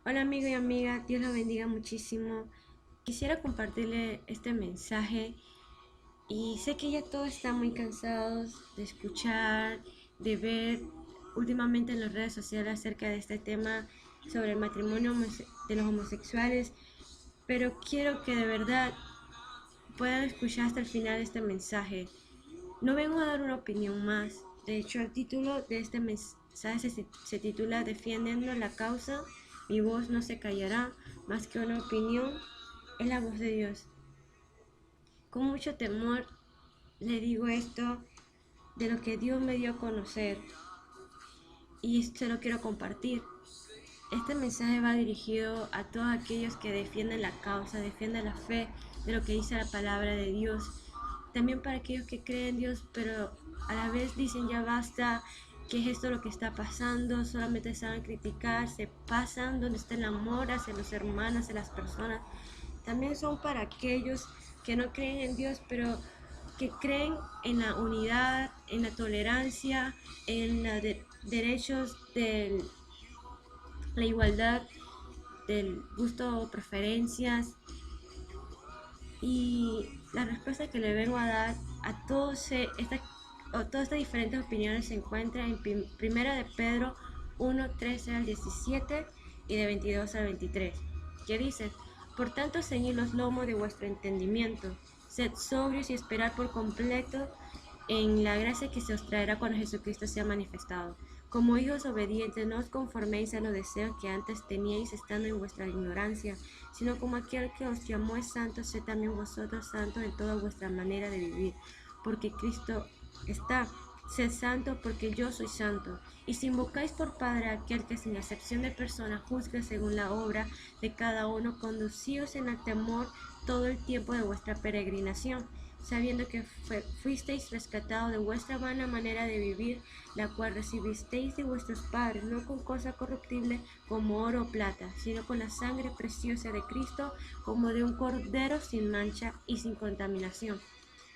Hola amigo y amiga, Dios los bendiga muchísimo. Quisiera compartirle este mensaje y sé que ya todos están muy cansados de escuchar, de ver últimamente en las redes sociales acerca de este tema sobre el matrimonio de los homosexuales, pero quiero que de verdad puedan escuchar hasta el final este mensaje. No vengo a dar una opinión más. De hecho, el título de este mensaje se titula Defiendiendo la causa, mi voz no se callará, más que una opinión, es la voz de Dios. Con mucho temor le digo esto de lo que Dios me dio a conocer y se lo quiero compartir. Este mensaje va dirigido a todos aquellos que defienden la causa, defienden la fe de lo que dice la palabra de Dios. También para aquellos que creen en Dios, pero a la vez dicen ya basta, ¿qué es esto lo que está pasando? Solamente saben criticar, se pasan donde está el amor hacia los hermanos, hacia las personas. También son para aquellos que no creen en Dios, pero que creen en la unidad, en la tolerancia, en los derechos de la igualdad del gusto o preferencias. Y la respuesta que le vengo a dar a todas estas diferentes opiniones se encuentra en Primera de Pedro 1:13 al 17 y de 22 al 23, que dice: Por tanto, ceñid los lomos de vuestro entendimiento, sed sobrios y esperad por completo en la gracia que se os traerá cuando Jesucristo sea manifestado. Como hijos obedientes, no os conforméis a los deseos que antes teníais estando en vuestra ignorancia, sino como aquel que os llamó es santo, sed también vosotros santos en toda vuestra manera de vivir, porque Cristo está. Sed santo porque yo soy santo. Y si invocáis por Padre a aquel que sin excepción de persona juzga según la obra de cada uno, conducíos en el temor todo el tiempo de vuestra peregrinación, sabiendo que fuisteis rescatados de vuestra vana manera de vivir, la cual recibisteis de vuestros padres, no con cosa corruptible como oro o plata, sino con la sangre preciosa de Cristo, como de un cordero sin mancha y sin contaminación,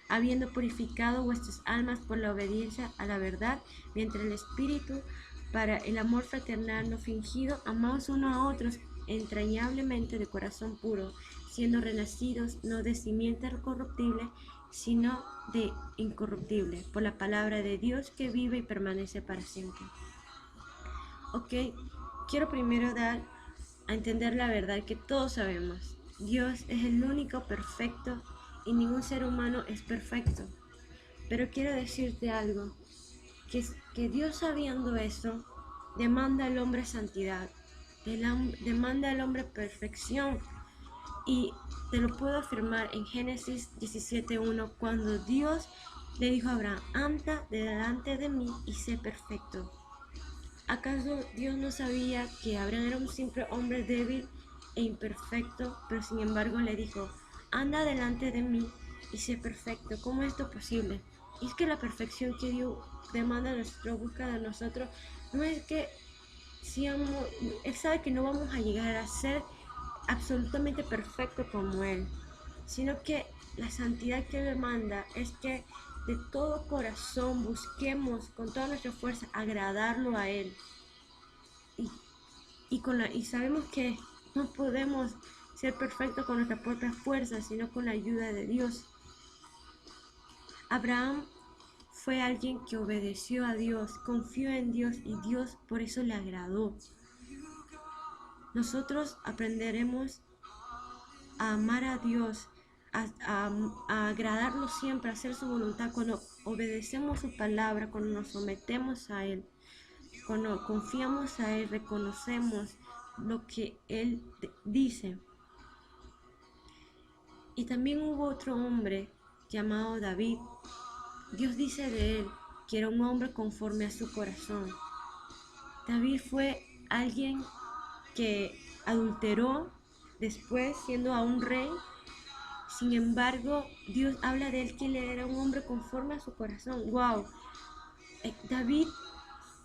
habiendo purificado vuestras almas por la obediencia a la verdad, mientras el Espíritu, para el amor fraternal no fingido, amaos unos a otros entrañablemente de corazón puro, siendo renacidos no de simiente corruptible, sino de incorruptible, por la palabra de Dios que vive y permanece para siempre. Ok, quiero primero dar a entender la verdad que todos sabemos. Dios es el único perfecto y ningún ser humano es perfecto. Pero quiero decirte algo, que Dios sabiendo eso, demanda al hombre santidad, demanda al hombre perfección. Y te lo puedo afirmar en Génesis 17:1, cuando Dios le dijo a Abraham: anda delante de mí y sé perfecto. ¿Acaso Dios no sabía que Abraham era un simple hombre débil e imperfecto, pero sin embargo le dijo: anda delante de mí y sé perfecto? ¿Cómo es esto posible? Y es que la perfección que Dios demanda a nuestro busca de nosotros no es que si Él sabe que no vamos a llegar a ser absolutamente perfecto como Él, sino que la santidad que Él demanda es que de todo corazón busquemos con toda nuestra fuerza agradarlo a Él. Y, y sabemos que no podemos ser perfectos con nuestra propia fuerza, sino con la ayuda de Dios. Abraham fue alguien que obedeció a Dios, confió en Dios y Dios por eso le agradó. Nosotros aprenderemos a amar a Dios, a agradarlo siempre, a hacer su voluntad cuando obedecemos su palabra, cuando nos sometemos a Él, cuando confiamos a Él, reconocemos lo que Él dice. Y también hubo otro hombre llamado David. Dios dice de él que era un hombre conforme a su corazón. David fue alguien que adulteró después siendo aún rey. Sin embargo, Dios habla de él que él era un hombre conforme a su corazón. ¡Wow! David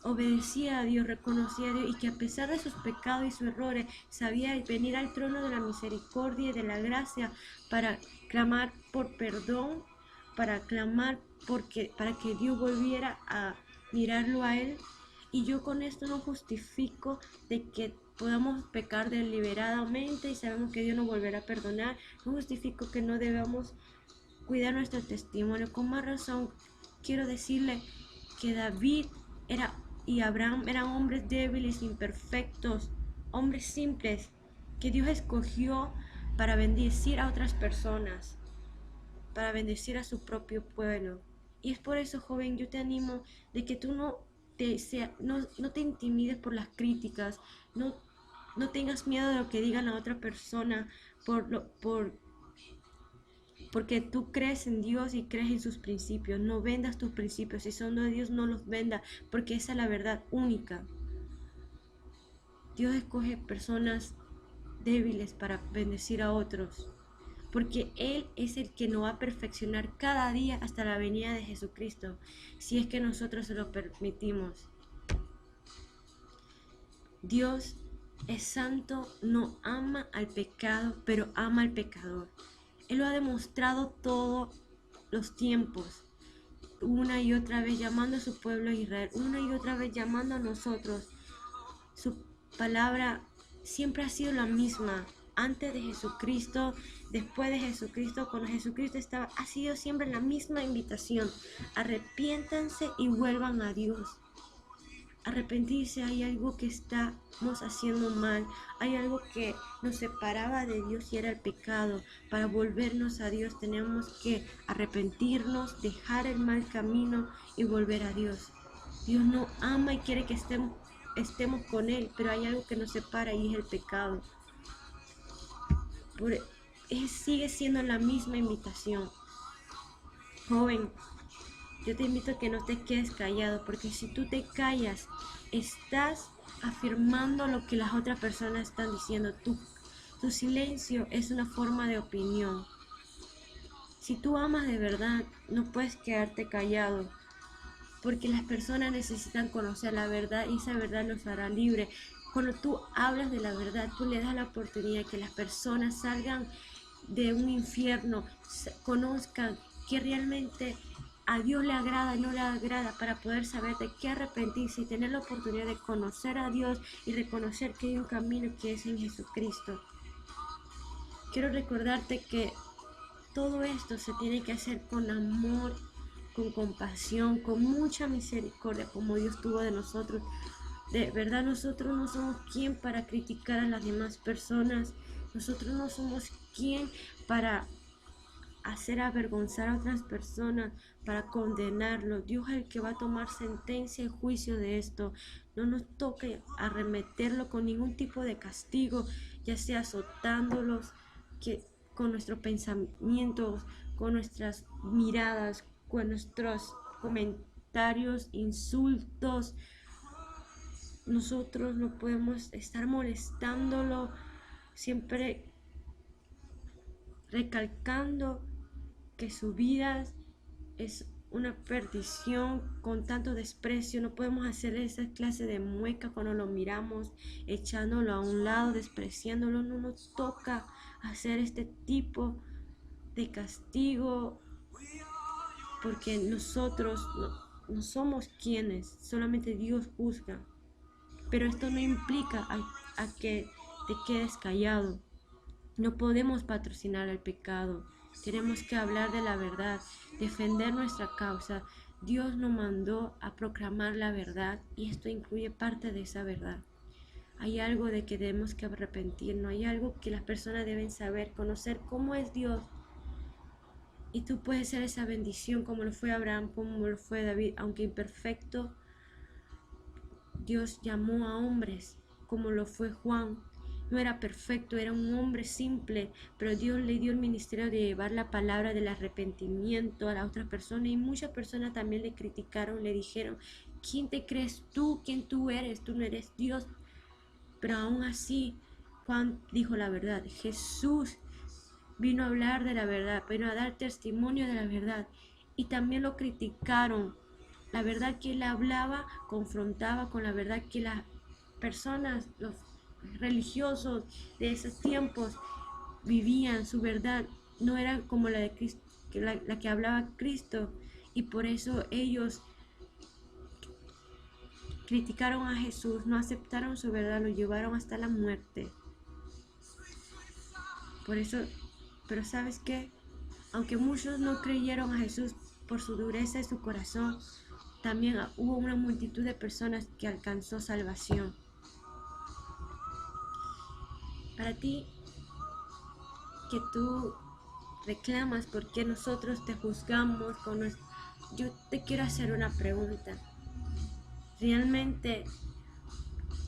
obedecía a Dios, reconocía a Dios, y que a pesar de sus pecados y sus errores sabía venir al trono de la misericordia y de la gracia para clamar por perdón, para clamar para que Dios volviera a mirarlo a él. Y yo con esto no justifico de que podamos pecar deliberadamente y sabemos que Dios nos volverá a perdonar. No justifico que no debamos cuidar nuestro testimonio. Con más razón, quiero decirle que David y Abraham eran hombres débiles, imperfectos, hombres simples, que Dios escogió para bendecir a otras personas, para bendecir a su propio pueblo. Y es por eso, joven, yo te animo de que tú no te intimides por las críticas, no tengas miedo de lo que diga la otra persona, porque tú crees en Dios y crees en sus principios. No vendas tus principios, si son de Dios no los vendas, porque esa es la verdad única. Dios escoge personas débiles para bendecir a otros, porque Él es el que nos va a perfeccionar cada día hasta la venida de Jesucristo, si es que nosotros se lo permitimos. Dios es santo, no ama al pecado, pero ama al pecador. Él lo ha demostrado todos los tiempos, una y otra vez llamando a su pueblo Israel, una y otra vez llamando a nosotros. Su palabra siempre ha sido la misma, antes de Jesucristo, después de Jesucristo, cuando Jesucristo estaba, ha sido siempre la misma invitación: arrepiéntanse y vuelvan a Dios. Arrepentirse, hay algo que estamos haciendo mal, hay algo que nos separaba de Dios y era el pecado. Para volvernos a Dios tenemos que arrepentirnos, dejar el mal camino y volver a Dios. Dios nos ama y quiere que estemos con Él, pero hay algo que nos separa y es el pecado. Sigue siendo la misma invitación. Joven, yo te invito a que no te quedes callado, porque si tú te callas, estás afirmando lo que las otras personas están diciendo. Tu silencio es una forma de opinión. Si tú amas de verdad, no puedes quedarte callado, porque las personas necesitan conocer la verdad y esa verdad los hará libre. Cuando tú hablas de la verdad, tú le das la oportunidad que las personas salgan de un infierno, conozcan que realmente a Dios le agrada y no le agrada, para poder saber de qué arrepentirse y tener la oportunidad de conocer a Dios y reconocer que hay un camino que es en Jesucristo. Quiero recordarte que todo esto se tiene que hacer con amor, con compasión, con mucha misericordia, como Dios tuvo de nosotros. De verdad, nosotros no somos quien para criticar a las demás personas. Nosotros no somos quien para hacer avergonzar a otras personas, para condenarlo. Dios es el que va a tomar sentencia y juicio de esto. No nos toque arremeterlo con ningún tipo de castigo, ya sea azotándolos, con nuestros pensamientos, con nuestras miradas, con nuestros comentarios, insultos. Nosotros no podemos estar molestándolo, siempre recalcando que su vida es una perdición con tanto desprecio. No podemos hacer esa clase de mueca cuando lo miramos, echándolo a un lado, despreciándolo. No nos toca hacer este tipo de castigo, porque nosotros no somos quienes, solamente Dios juzga. Pero esto no implica a que te quedes callado. No podemos patrocinar el pecado. Tenemos que hablar de la verdad, defender nuestra causa. Dios nos mandó a proclamar la verdad y esto incluye parte de esa verdad. Hay algo de que debemos que arrepentirnos, hay algo que las personas deben saber, conocer cómo es Dios. Y tú puedes ser esa bendición como lo fue Abraham, como lo fue David, aunque imperfecto. Dios llamó a hombres como lo fue Juan. No era perfecto, era un hombre simple, pero Dios le dio el ministerio de llevar la palabra del arrepentimiento a la otra persona, y muchas personas también le criticaron, le dijeron: ¿quién te crees tú? ¿Quién tú eres? Tú no eres Dios. Pero aún así, Juan dijo la verdad. Jesús vino a hablar de la verdad, vino a dar testimonio de la verdad, y también lo criticaron. La verdad que él hablaba confrontaba con la verdad que las personas, los religiosos de esos tiempos vivían. Su verdad no era como la de Cristo, la que hablaba Cristo, y por eso ellos criticaron a Jesús, no aceptaron su verdad, lo llevaron hasta la muerte. Por eso, pero ¿sabes qué? Aunque muchos no creyeron a Jesús por su dureza de su corazón, también hubo una multitud de personas que alcanzó salvación. Para ti, que tú reclamas porque nosotros te juzgamos yo te quiero hacer una pregunta. ¿Realmente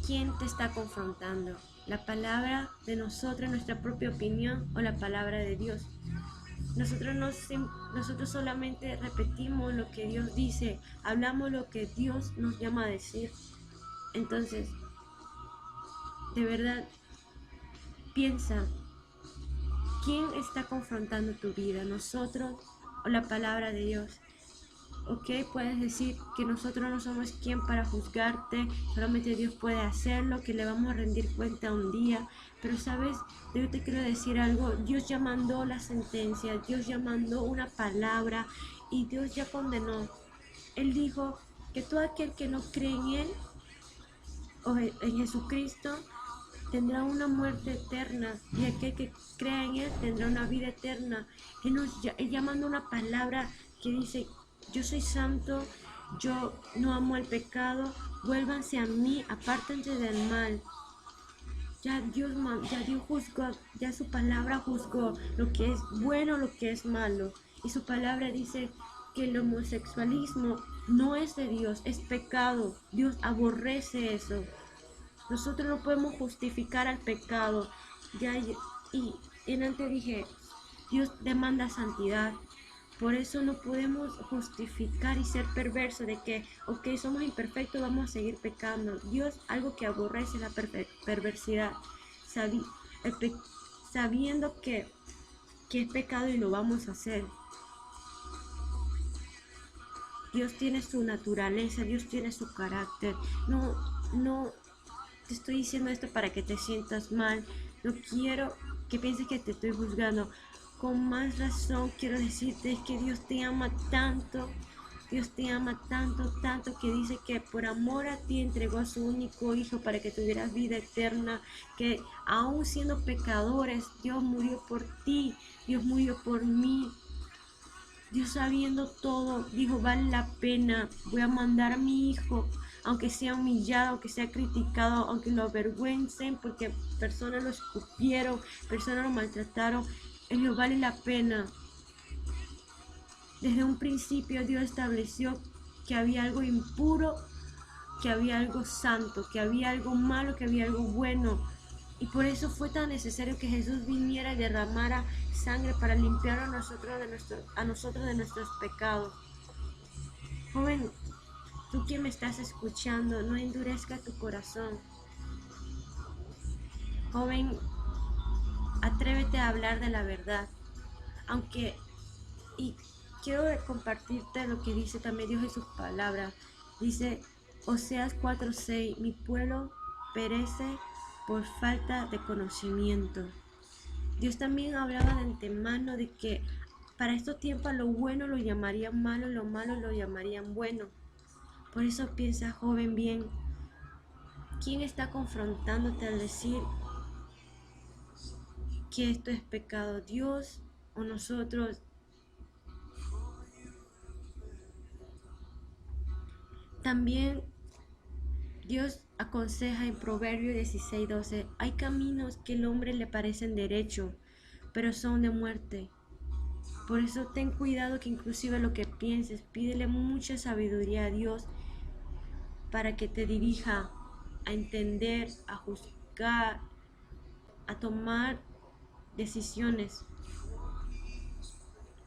quién te está confrontando? ¿La palabra de nosotros, nuestra propia opinión, o la palabra de Dios? Nosotros solamente repetimos lo que Dios dice, hablamos lo que Dios nos llama a decir. Entonces, de verdad, piensa, ¿quién está confrontando tu vida? ¿Nosotros o la palabra de Dios? Ok, puedes decir que nosotros no somos quien para juzgarte, solamente Dios puede hacerlo, que le vamos a rendir cuenta un día. Pero sabes, yo te quiero decir algo, Dios ya mandó la sentencia, Dios ya mandó una palabra y Dios ya condenó. Él dijo que todo aquel que no cree en Él o en Jesucristo tendrá una muerte eterna, y aquel que crea en Él tendrá una vida eterna. Él ya mandó una palabra que dice: yo soy santo, yo no amo el pecado, vuélvanse a mí, apártense del mal. Ya Dios juzgó, ya su palabra juzgó lo que es bueno, lo que es malo. Y su palabra dice que el homosexualismo no es de Dios, es pecado. Dios aborrece eso. Nosotros no podemos justificar al pecado. Y antes dije, Dios demanda santidad. Por eso no podemos justificar y ser perversos de que, ok, somos imperfectos, vamos a seguir pecando. Dios algo que aborrece la perversidad, sabiendo que es pecado y lo vamos a hacer. Dios tiene su naturaleza, Dios tiene su carácter. No te estoy diciendo esto para que te sientas mal. No quiero que pienses que te estoy juzgando. Con más razón quiero decirte que Dios te ama tanto. Dios te ama tanto, tanto, que dice que por amor a ti entregó a su único hijo para que tuvieras vida eterna, que aún siendo pecadores, Dios murió por ti, Dios murió por mí. Dios, sabiendo todo, dijo: vale la pena, voy a mandar a mi hijo, aunque sea humillado, aunque sea criticado, aunque lo avergüencen, porque personas lo escupieron, personas lo maltrataron. Él dijo: vale la pena. Desde un principio Dios estableció que había algo impuro, que había algo santo, que había algo malo, que había algo bueno. Y por eso fue tan necesario que Jesús viniera y derramara sangre para limpiar a nosotros de nuestros pecados. Joven, tú que me estás escuchando, no endurezca tu corazón. Joven, atrévete a hablar de la verdad. Y quiero compartirte lo que dice también Dios en sus palabras. Dice Oseas 4:6: mi pueblo perece por falta de conocimiento. Dios también hablaba de antemano de que para estos tiempos lo bueno lo llamarían malo, lo malo lo llamarían bueno. Por eso piensa, joven, bien, ¿quién está confrontándote al decir que esto es pecado? ¿Dios o nosotros? También Dios aconseja en Proverbios 16:12: hay caminos que al hombre le parecen derecho, pero son de muerte. Por eso ten cuidado que inclusive lo que pienses, pídele mucha sabiduría a Dios para que te dirija a entender, a juzgar, a tomar decisiones.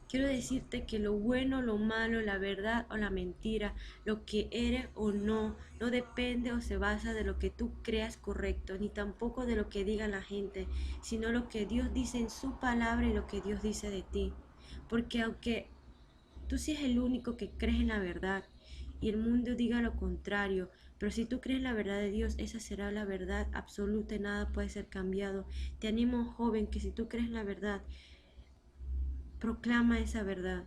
Quiero decirte que lo bueno, lo malo, la verdad o la mentira, lo que eres o no, no depende o se basa de lo que tú creas correcto, ni tampoco de lo que diga la gente, sino lo que Dios dice en su palabra y lo que Dios dice de ti. Porque aunque tú seas el único que crees en la verdad y el mundo diga lo contrario, pero si tú crees en la verdad de Dios, esa será la verdad absoluta y nada puede ser cambiado. Te animo, joven, que si tú crees en la verdad, proclama esa verdad.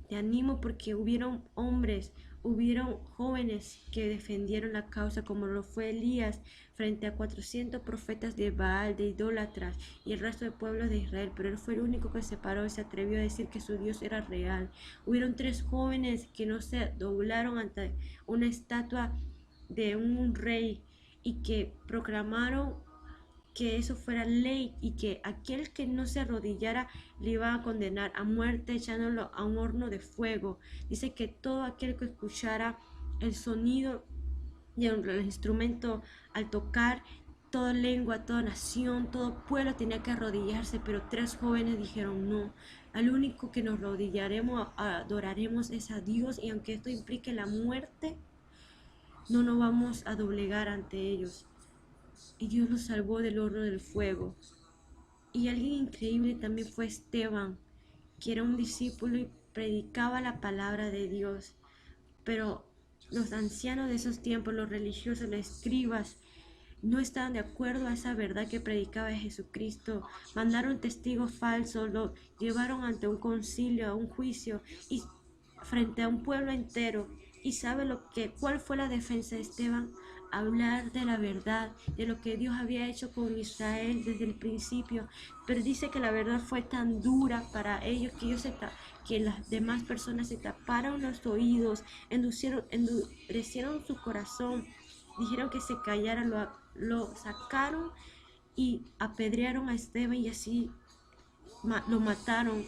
Te animo porque hubieron hombres, hubieron jóvenes que defendieron la causa, como lo fue Elías frente a 400 profetas de Baal, de idólatras y el resto del pueblo de Israel, pero él fue el único que se paró y se atrevió a decir que su Dios era real. Hubieron 3 jóvenes que no se doblaron ante una estatua de un rey y que proclamaron que eso fuera ley y que aquel que no se arrodillara le iba a condenar a muerte echándolo a un horno de fuego. Dice que todo aquel que escuchara el sonido y el instrumento al tocar, toda lengua, toda nación, todo pueblo tenía que arrodillarse, pero 3 jóvenes dijeron no. Al único que nos arrodillaremos, adoraremos es a Dios, y aunque esto implique la muerte, no nos vamos a doblegar ante ellos. Y Dios los salvó del horno del fuego. Y alguien increíble también fue Esteban, que era un discípulo y predicaba la palabra de Dios. Pero los ancianos de esos tiempos, los religiosos, los escribas, no estaban de acuerdo a esa verdad que predicaba Jesucristo. Mandaron testigos falsos, lo llevaron ante un concilio, a un juicio, y frente a un pueblo entero. ¿Y sabe cuál fue la defensa de Esteban? Hablar de la verdad, de lo que Dios había hecho con Israel desde el principio. Pero dice que la verdad fue tan dura para ellos que las demás personas se taparon los oídos, endurecieron su corazón, dijeron que se callara, lo sacaron y apedrearon a Esteban, y así lo mataron.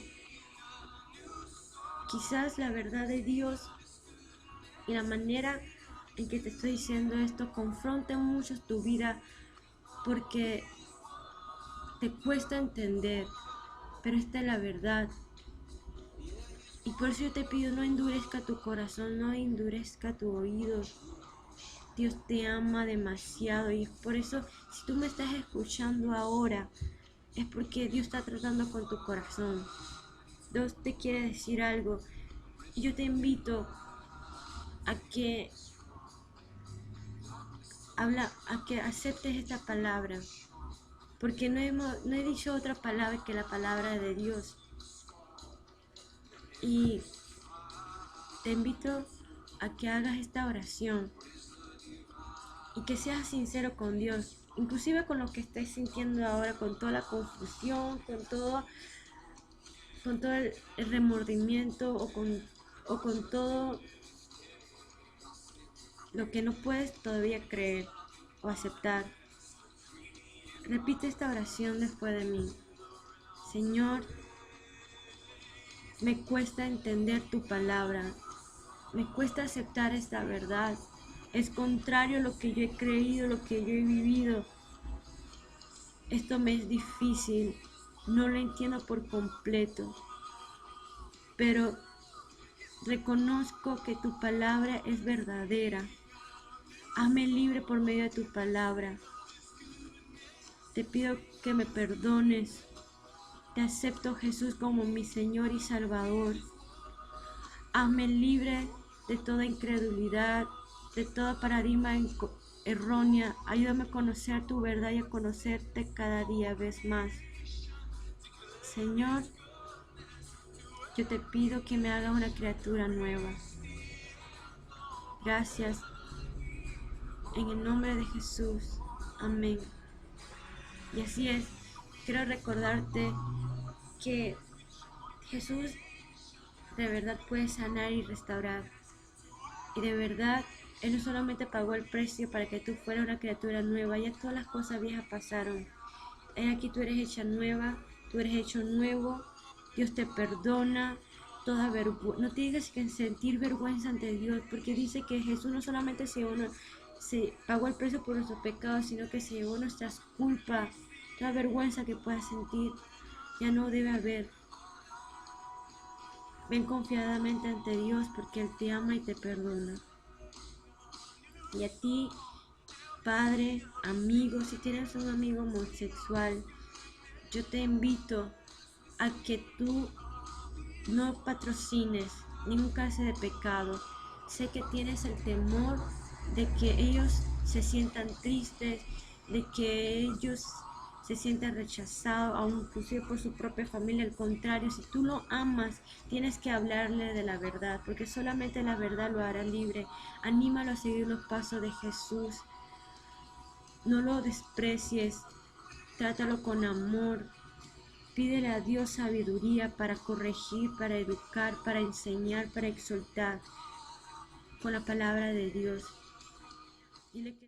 Quizás la verdad de Dios y la manera en que te estoy diciendo esto confronten mucho tu vida, porque te cuesta entender, pero esta es la verdad. Y por eso yo te pido, no endurezca tu corazón, no endurezca tu oído. Dios te ama demasiado, y por eso si tú me estás escuchando ahora, es porque Dios está tratando con tu corazón. Dios te quiere decir algo, y yo te invito a que aceptes esta palabra, porque no he dicho otra palabra que la palabra de Dios. Y te invito a que hagas esta oración y que seas sincero con Dios, inclusive con lo que estés sintiendo ahora, con toda la confusión, con todo el remordimiento, o con todo lo que no puedes todavía creer o aceptar. Repite esta oración después de mí. Señor, me cuesta entender tu palabra, me cuesta aceptar esta verdad. Es contrario a lo que yo he creído, lo que yo he vivido. Esto me es difícil, no lo entiendo por completo, pero reconozco que tu palabra es verdadera. Hazme libre por medio de tu palabra. Te pido que me perdones. Te acepto, Jesús, como mi Señor y Salvador. Hazme libre de toda incredulidad, de toda paradigma errónea. Ayúdame a conocer tu verdad y a conocerte cada día vez más. Señor, yo te pido que me hagas una criatura nueva. Gracias. En el nombre de Jesús. Amén. Y así es. Quiero recordarte que Jesús de verdad puede sanar y restaurar. Y de verdad, Él no solamente pagó el precio para que tú fueras una criatura nueva. Ya todas las cosas viejas pasaron. Aquí tú eres hecha nueva. Tú eres hecho nuevo. Dios te perdona. No tienes que sentir vergüenza ante Dios, porque dice que Jesús no solamente se pagó el precio por nuestros pecados, sino que se llevó nuestras culpas. Toda vergüenza que puedas sentir ya no debe haber. Ven confiadamente ante Dios, porque Él te ama y te perdona. Y a ti, padre, amigo, si tienes un amigo homosexual, yo te invito a que tú no patrocines ningún clase de pecado. Sé que tienes el temor de que ellos se sientan tristes, de que ellos se siente rechazado, aún inclusive por su propia familia. Al contrario, si tú lo amas, tienes que hablarle de la verdad, porque solamente la verdad lo hará libre. Anímalo a seguir los pasos de Jesús. No lo desprecies, trátalo con amor. Pídele a Dios sabiduría para corregir, para educar, para enseñar, para exhortar con la palabra de Dios. Dile que